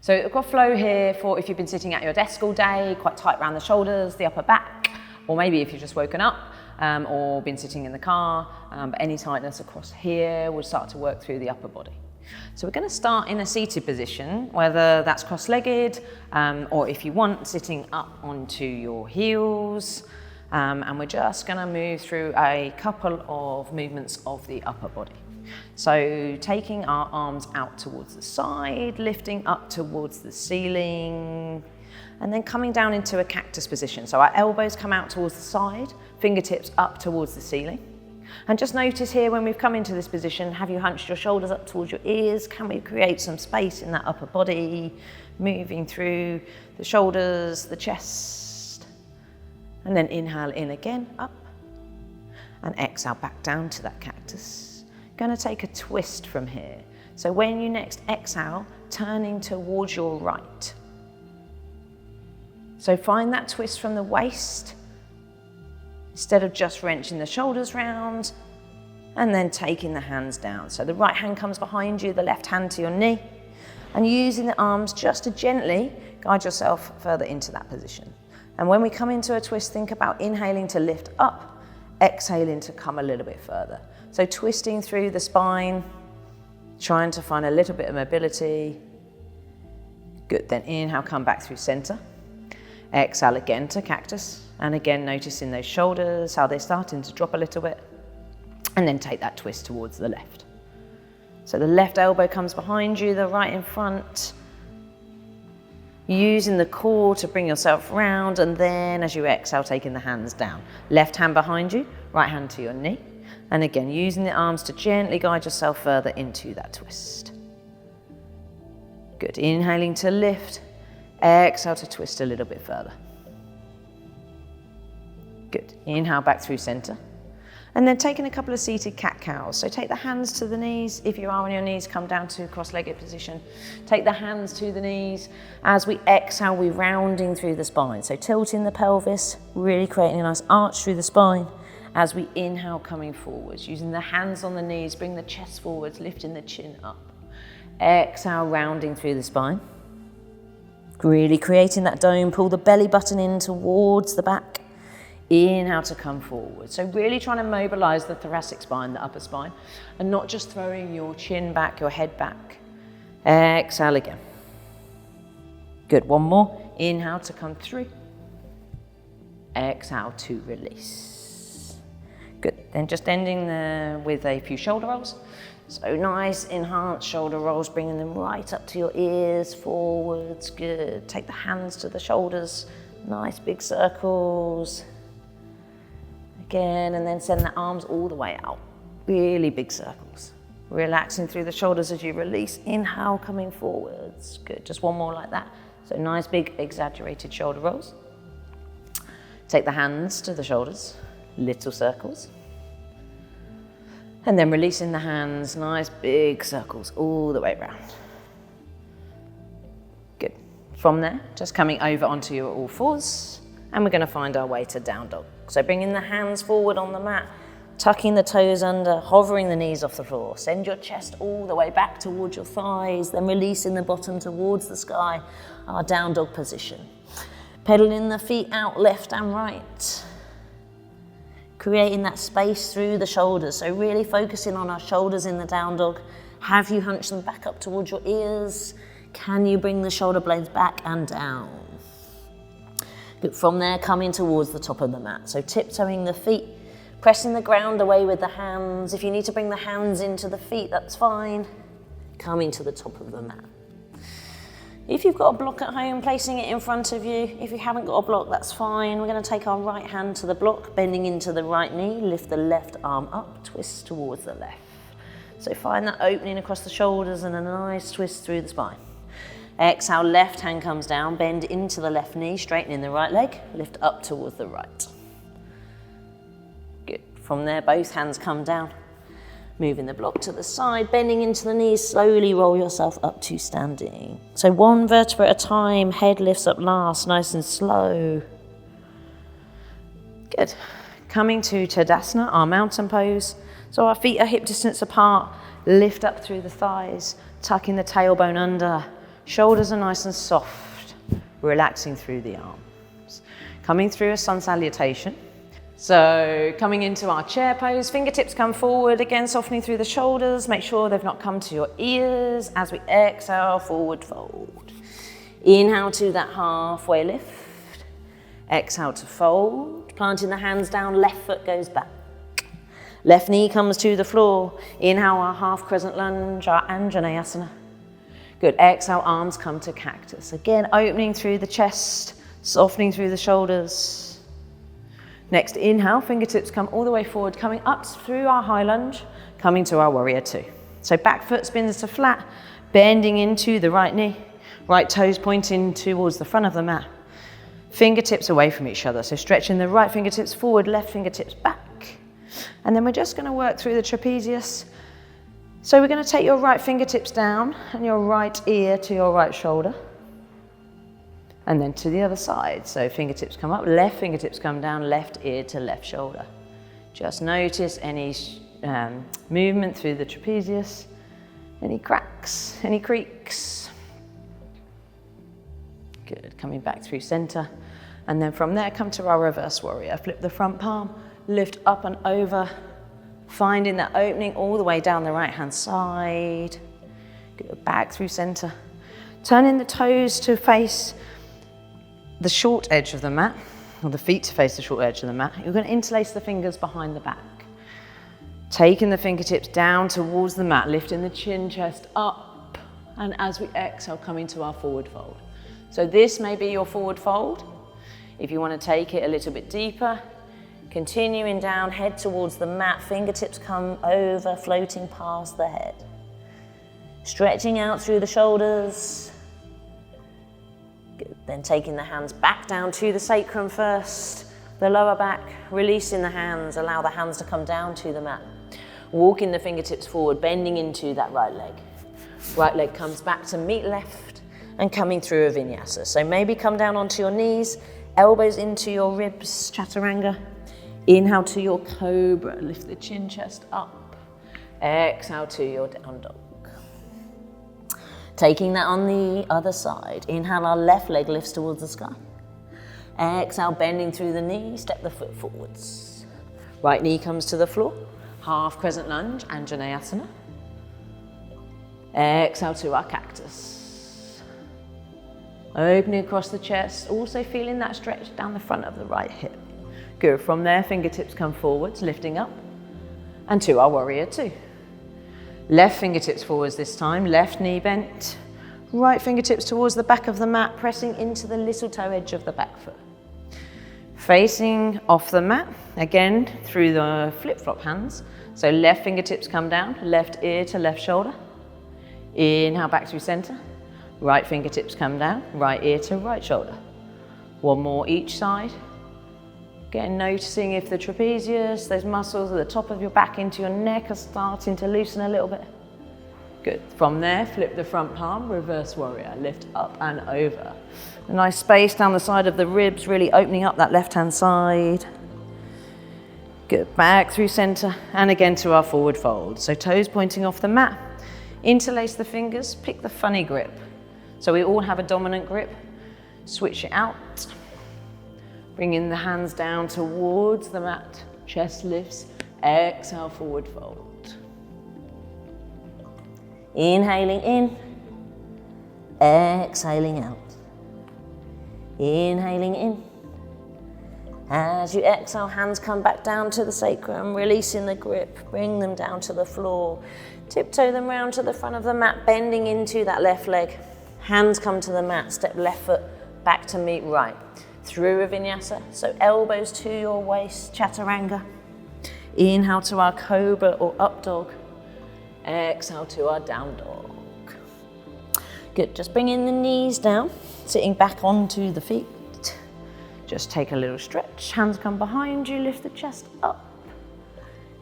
So we've got flow here for if you've been sitting at your desk all day, quite tight around the shoulders, the upper back, or maybe if you've just woken up or been sitting in the car, but any tightness across here will start to work through the upper body. So we're going to start in a seated position, whether that's cross-legged or if you want, sitting up onto your heels. And we're just going to move through a couple of movements of the upper body. So taking our arms out towards the side, lifting up towards the ceiling, and then coming down into a cactus position. So our elbows come out towards the side, fingertips up towards the ceiling. And just notice here when we've come into this position, have you hunched your shoulders up towards your ears? Can we create some space in that upper body, moving through the shoulders, the chest, and then inhale in again, up, and exhale back down to that cactus. Going to take a twist from here. So when you next exhale, turning towards your right. So find that twist from the waist, instead of just wrenching the shoulders round, and then taking the hands down. So the right hand comes behind you, the left hand to your knee, and using the arms just to gently guide yourself further into that position. And when we come into a twist, think about inhaling to lift up, exhaling to come a little bit further. So twisting through the spine, trying to find a little bit of mobility. Good, then inhale, come back through center. Exhale again to cactus. And again, noticing those shoulders, how they're starting to drop a little bit. And then take that twist towards the left. So the left elbow comes behind you, the right in front. Using the core to bring yourself round, and then as you exhale, taking the hands down. Left hand behind you, right hand to your knee. And again, using the arms to gently guide yourself further into that twist. Good, inhaling to lift, exhale to twist a little bit further. Good, inhale back through center. And then taking a couple of seated cat-cows. So take the hands to the knees. If you are on your knees, come down to cross-legged position. Take the hands to the knees. As we exhale, we're rounding through the spine. So tilting the pelvis, really creating a nice arch through the spine. As we inhale, coming forwards, using the hands on the knees, bring the chest forwards, lifting the chin up. Exhale, rounding through the spine. Really creating that dome, pull the belly button in towards the back. Inhale to come forward. So really trying to mobilize the thoracic spine, the upper spine, and not just throwing your chin back, your head back. Exhale again. Good, one more. Inhale to come through. Exhale to release. Good, then just ending there with a few shoulder rolls. So nice enhanced shoulder rolls, bringing them right up to your ears, forwards, good. Take the hands to the shoulders, nice big circles. Again, and then send the arms all the way out, really big circles. Relaxing through the shoulders as you release, inhale, coming forwards. Good, just one more like that. So nice big exaggerated shoulder rolls. Take the hands to the shoulders. Little circles. And then releasing the hands, nice big circles all the way around. Good. From there, just coming over onto your all fours, and we're going to find our way to down dog. So bringing the hands forward on the mat, tucking the toes under, hovering the knees off the floor. Send your chest all the way back towards your thighs, then releasing the bottom towards the sky, our down dog position. Pedaling the feet out left and right. Creating that space through the shoulders. So really focusing on our shoulders in the down dog. Have you hunched them back up towards your ears? Can you bring the shoulder blades back and down? Good. From there, coming towards the top of the mat. So tiptoeing the feet, pressing the ground away with the hands. If you need to bring the hands into the feet, that's fine. Coming to the top of the mat. If you've got a block at home, placing it in front of you. If you haven't got a block, that's fine. We're going to take our right hand to the block, bending into the right knee, lift the left arm up, twist towards the left. So find that opening across the shoulders and a nice twist through the spine. Exhale, left hand comes down, bend into the left knee, straightening the right leg, lift up towards the right. Good. From there, both hands come down. Moving the block to the side, bending into the knees, slowly roll yourself up to standing. So one vertebra at a time, head lifts up last, nice and slow. Good. Coming to Tadasana, our mountain pose. So our feet are hip distance apart, lift up through the thighs, tucking the tailbone under, Shoulders are nice and soft, relaxing through the arms. Coming through a sun salutation. So coming into our chair pose, fingertips come forward, again softening through the shoulders. Make sure they've not come to your ears. As we exhale, forward fold. Inhale to that halfway lift. Exhale to fold. Planting the hands down, left foot goes back. Left knee comes to the floor. Inhale, our half crescent lunge, our Anjaneyasana. Good, exhale, arms come to cactus. Again, opening through the chest, softening through the shoulders. Next, inhale, fingertips come all the way forward, coming up through our high lunge, coming to our warrior two. So back foot spins to flat, bending into the right knee, right toes pointing towards the front of the mat. Fingertips away from each other, so stretching the right fingertips forward, left fingertips back. And then we're just going to work through the trapezius. So we're going to take your right fingertips down and your right ear to your right shoulder. And then to the other side. So fingertips come up, left fingertips come down, left ear to left shoulder. Just notice any movement through the trapezius, any cracks, any creaks. Good, coming back through center. And then from there, come to our reverse warrior. Flip the front palm, lift up and over, finding that opening all the way down the right-hand side. Good, back through center. Turning the toes to face the short edge of the mat, or the feet to face the short edge of the mat. You're going to interlace the fingers behind the back. Taking the fingertips down towards the mat, lifting the chin, chest up, and as we exhale, coming to our forward fold. So this may be your forward fold. If you want to take it a little bit deeper, continuing down, head towards the mat, fingertips come over, floating past the head. Stretching out through the shoulders. Good. Then taking the hands back down to the sacrum first, the lower back, releasing the hands, allow the hands to come down to the mat. Walking the fingertips forward, bending into that right leg. Right leg comes back to meet left and coming through a vinyasa. So maybe come down onto your knees, elbows into your ribs, chaturanga. Inhale to your cobra, lift the chin, chest up. Exhale to your down dog. Taking that on the other side. Inhale, our left leg lifts towards the sky. Exhale, bending through the knee, step the foot forwards. Right knee comes to the floor. Half crescent lunge, Anjaneyasana. Exhale to our cactus. Opening across the chest, also feeling that stretch down the front of the right hip. Good, from there, fingertips come forwards, lifting up, and to our warrior two. Left fingertips forwards this time, left knee bent. Right fingertips towards the back of the mat, pressing into the little toe edge of the back foot. Facing off the mat, again through the flip-flop hands. So left fingertips come down, left ear to left shoulder. Inhale back through center. Right fingertips come down, right ear to right shoulder. One more each side. Again, noticing if the trapezius, those muscles at the top of your back into your neck are starting to loosen a little bit. Good. From there, flip the front palm, reverse warrior. Lift up and over. A nice space down the side of the ribs, really opening up that left-hand side. Good. Back through center and again to our forward fold. So toes pointing off the mat. Interlace the fingers, pick the funny grip. So we all have a dominant grip. Switch it out. Bringing the hands down towards the mat, chest lifts, exhale, forward fold. Inhaling in, exhaling out. Inhaling in. As you exhale, hands come back down to the sacrum, releasing the grip, bring them down to the floor. Tiptoe them round to the front of the mat, bending into that left leg. Hands come to the mat, step left foot back to meet right. Through a vinyasa, so elbows to your waist, chaturanga. Inhale to our cobra or up dog. Exhale to our down dog. Good, just bringing the knees down, sitting back onto the feet. Just take a little stretch, hands come behind you, lift the chest up.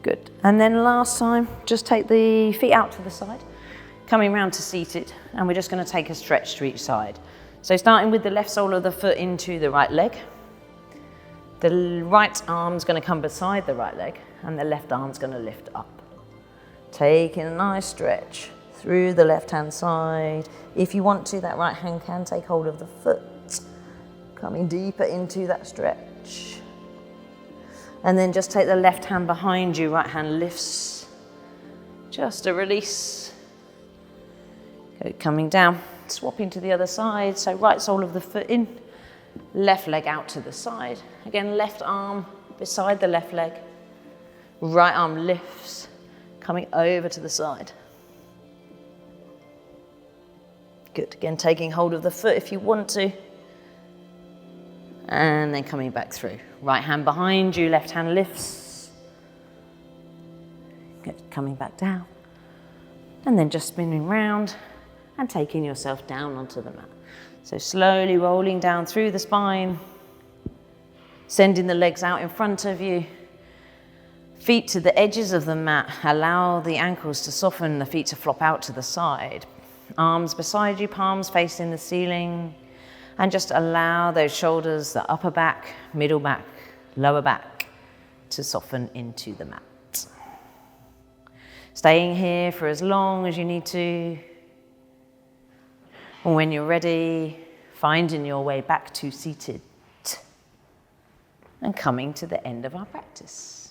Good, and then last time, just take the feet out to the side, coming round to seated, and we're just gonna take a stretch to each side. So starting with the left sole of the foot into the right leg. The right arm's going to come beside the right leg and the left arm's going to lift up. Taking a nice stretch through the left-hand side. If you want to, that right hand can take hold of the foot, coming deeper into that stretch. And then just take the left hand behind you, right hand lifts. Just a release. Go coming down, swapping to the other side. So right sole of the foot in, left leg out to the side. Again, left arm beside the left leg. Right arm lifts, coming over to the side. Good, again, taking hold of the foot if you want to. And then coming back through. Right hand behind you, left hand lifts. Good, coming back down. And then just spinning round and taking yourself down onto the mat. So slowly rolling down through the spine, sending the legs out in front of you. Feet to the edges of the mat. Allow the ankles to soften, the feet to flop out to the side. Arms beside you, palms facing the ceiling. And just allow those shoulders, the upper back, middle back, lower back, to soften into the mat. Staying here for as long as you need to. And when you're ready, finding your way back to seated. And coming to the end of our practice.